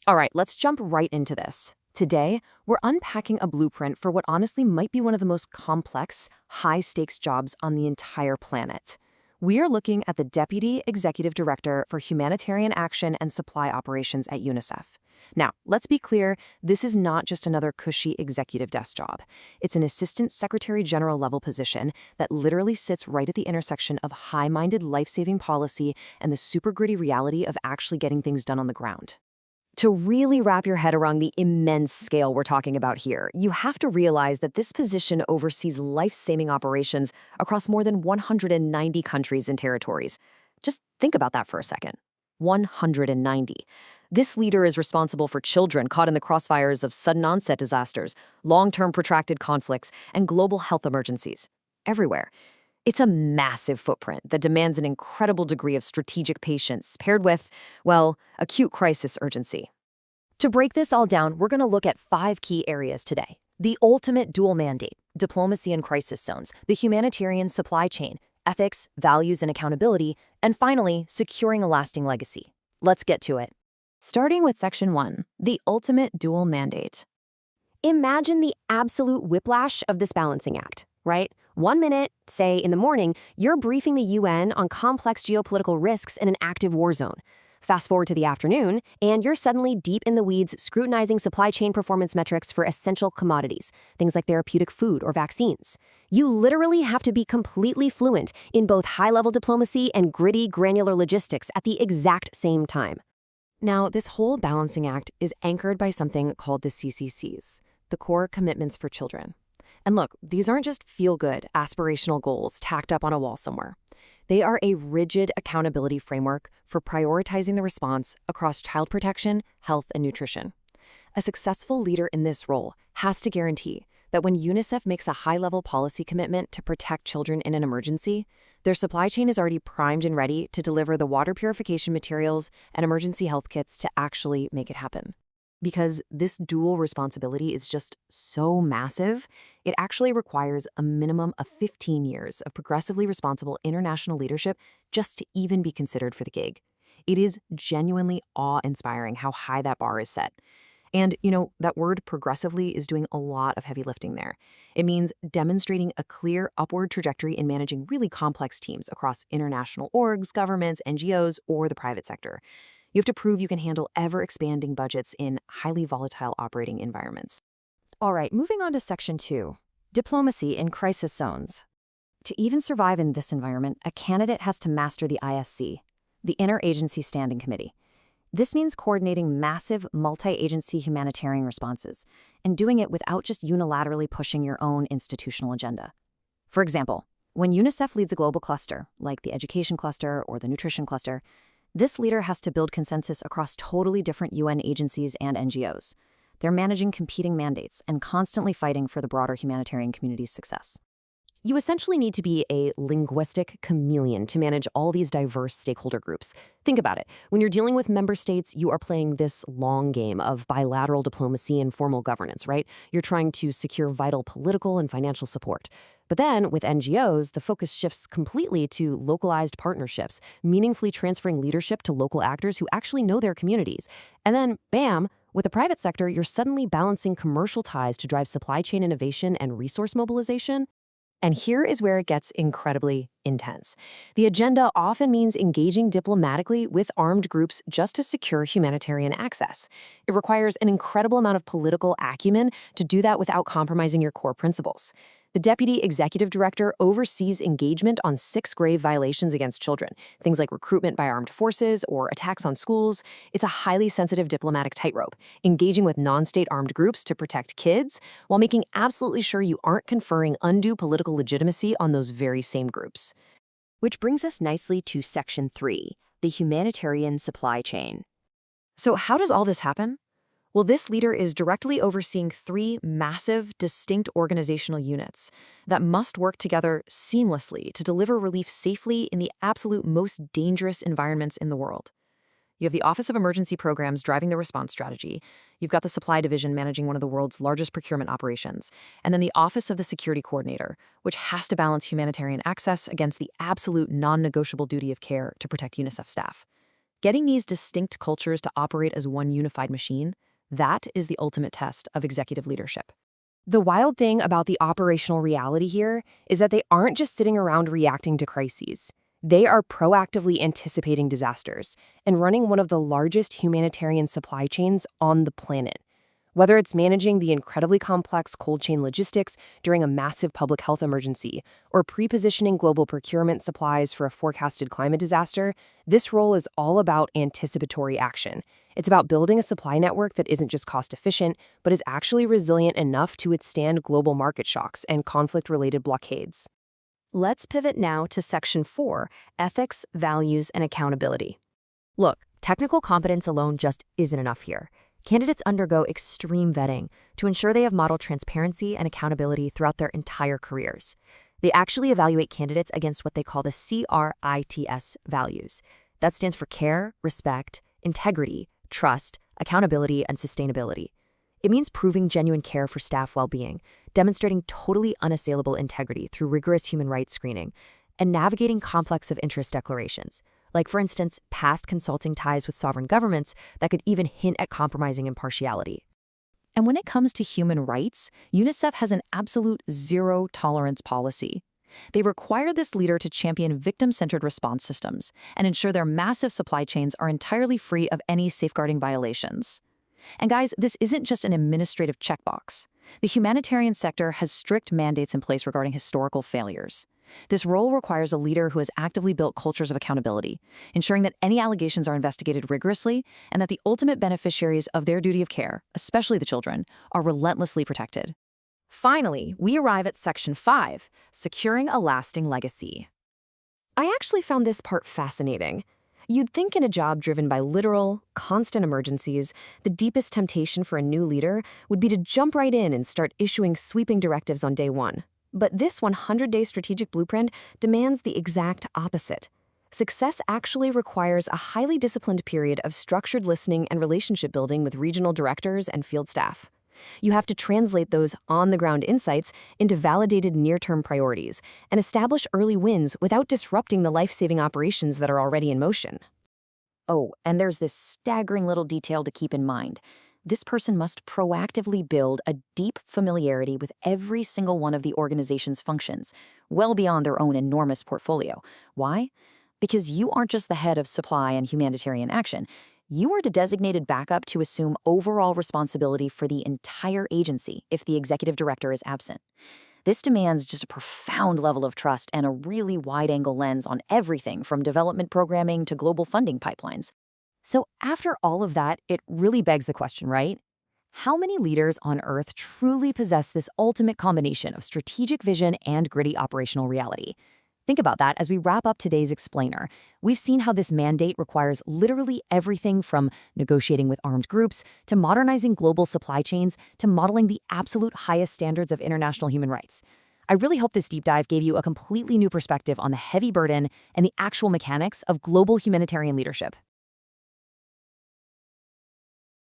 All right, let's jump right into this. Today, we're unpacking a blueprint for what honestly might be one of the most complex, high-stakes jobs on the entire planet. We are looking at the Deputy Executive Director for Humanitarian Action and Supply Operations at UNICEF. Now, let's be clear, this is not just another cushy executive desk job. It's an Assistant Secretary General level position that literally sits right at the intersection of high-minded life-saving policy and the super gritty reality of actually getting things done on the ground. To really wrap your head around the immense scale we're talking about here, you have to realize that this position oversees life-saving operations across more than 190 countries and territories. Just think about that for a second. 190. This leader is responsible for children caught in the crossfires of sudden onset disasters, long-term protracted conflicts, and global health emergencies. Everywhere. It's a massive footprint that demands an incredible degree of strategic patience paired with, well, acute crisis urgency. To break this all down, we're going to look at 5 key areas today. The ultimate dual mandate, diplomacy and crisis zones, the humanitarian supply chain, ethics, values, and accountability, and finally, securing a lasting legacy. Let's get to it. Starting with Section 1, the ultimate dual mandate. Imagine the absolute whiplash of this balancing act, right? 1 minute, say in the morning, you're briefing the UN on complex geopolitical risks in an active war zone. Fast forward to the afternoon, and you're suddenly deep in the weeds scrutinizing supply chain performance metrics for essential commodities, things like therapeutic food or vaccines. You literally have to be completely fluent in both high-level diplomacy and gritty, granular logistics at the exact same time. Now, this whole balancing act is anchored by something called the CCCs, the Core Commitments for Children. And look, these aren't just feel-good, aspirational goals tacked up on a wall somewhere. They are a rigid accountability framework for prioritizing the response across child protection, health, and nutrition. A successful leader in this role has to guarantee that when UNICEF makes a high-level policy commitment to protect children in an emergency, their supply chain is already primed and ready to deliver the water purification materials and emergency health kits to actually make it happen. Because this dual responsibility is just so massive, it actually requires a minimum of 15 years of progressively responsible international leadership just to even be considered for the gig. It is genuinely awe-inspiring how high that bar is set. And, that word progressively is doing a lot of heavy lifting there. It means demonstrating a clear upward trajectory in managing really complex teams across international orgs, governments, NGOs, or the private sector. You have to prove you can handle ever-expanding budgets in highly volatile operating environments. All right, moving on to Section 2, diplomacy in crisis zones. To even survive in this environment, a candidate has to master the ISC, the Interagency Standing Committee. This means coordinating massive multi-agency humanitarian responses and doing it without just unilaterally pushing your own institutional agenda. For example, when UNICEF leads a global cluster, like the education cluster or the nutrition cluster, this leader has to build consensus across totally different UN agencies and NGOs. They're managing competing mandates and constantly fighting for the broader humanitarian community's success. You essentially need to be a linguistic chameleon to manage all these diverse stakeholder groups. Think about it. When you're dealing with member states, you are playing this long game of bilateral diplomacy and formal governance, right? You're trying to secure vital political and financial support. But then, with NGOs, the focus shifts completely to localized partnerships, meaningfully transferring leadership to local actors who actually know their communities. And then, bam, with the private sector, you're suddenly balancing commercial ties to drive supply chain innovation and resource mobilization. And here is where it gets incredibly intense. The agenda often means engaging diplomatically with armed groups just to secure humanitarian access. It requires an incredible amount of political acumen to do that without compromising your core principles. The Deputy Executive Director oversees engagement on 6 grave violations against children, things like recruitment by armed forces or attacks on schools. It's a highly sensitive diplomatic tightrope, engaging with non-state armed groups to protect kids, while making absolutely sure you aren't conferring undue political legitimacy on those very same groups. Which brings us nicely to Section 3, the humanitarian supply chain. So how does all this happen? Well, this leader is directly overseeing 3 massive, distinct organizational units that must work together seamlessly to deliver relief safely in the absolute most dangerous environments in the world. You have the Office of Emergency Programs driving the response strategy. You've got the Supply Division managing one of the world's largest procurement operations. And then the Office of the Security Coordinator, which has to balance humanitarian access against the absolute non-negotiable duty of care to protect UNICEF staff. Getting these distinct cultures to operate as one unified machine, that is the ultimate test of executive leadership. The wild thing about the operational reality here is that they aren't just sitting around reacting to crises. They are proactively anticipating disasters and running one of the largest humanitarian supply chains on the planet. Whether it's managing the incredibly complex cold chain logistics during a massive public health emergency or pre-positioning global procurement supplies for a forecasted climate disaster, this role is all about anticipatory action. It's about building a supply network that isn't just cost-efficient, but is actually resilient enough to withstand global market shocks and conflict-related blockades. Let's pivot now to Section 4, Ethics, Values, and Accountability. Look, technical competence alone just isn't enough here. Candidates undergo extreme vetting to ensure they have modeled transparency and accountability throughout their entire careers. They actually evaluate candidates against what they call the CRITS values. That stands for care, respect, integrity, trust, accountability, and sustainability. It means proving genuine care for staff well-being, demonstrating totally unassailable integrity through rigorous human rights screening, and navigating conflicts of interest declarations, like, for instance, past consulting ties with sovereign governments that could even hint at compromising impartiality. And when it comes to human rights, UNICEF has an absolute zero-tolerance policy. They require this leader to champion victim-centered response systems and ensure their massive supply chains are entirely free of any safeguarding violations. And guys, this isn't just an administrative checkbox. The humanitarian sector has strict mandates in place regarding historical failures. This role requires a leader who has actively built cultures of accountability, ensuring that any allegations are investigated rigorously and that the ultimate beneficiaries of their duty of care, especially the children, are relentlessly protected. Finally, we arrive at Section 5, Securing a Lasting Legacy. I actually found this part fascinating. You'd think in a job driven by literal, constant emergencies, the deepest temptation for a new leader would be to jump right in and start issuing sweeping directives on day one. But this 100-day strategic blueprint demands the exact opposite. Success actually requires a highly disciplined period of structured listening and relationship building with regional directors and field staff. You have to translate those on-the-ground insights into validated near-term priorities and establish early wins without disrupting the life-saving operations that are already in motion. Oh, and there's this staggering little detail to keep in mind. This person must proactively build a deep familiarity with every single one of the organization's functions, well beyond their own enormous portfolio. Why? Because you aren't just the head of supply and humanitarian action. You are the designated backup to assume overall responsibility for the entire agency if the executive director is absent. This demands just a profound level of trust and a really wide-angle lens on everything from development programming to global funding pipelines. So after all of that, it really begs the question, right? How many leaders on Earth truly possess this ultimate combination of strategic vision and gritty operational reality? Think about that as we wrap up today's explainer. We've seen how this mandate requires literally everything from negotiating with armed groups to modernizing global supply chains to modeling the absolute highest standards of international human rights. I really hope this deep dive gave you a completely new perspective on the heavy burden and the actual mechanics of global humanitarian leadership.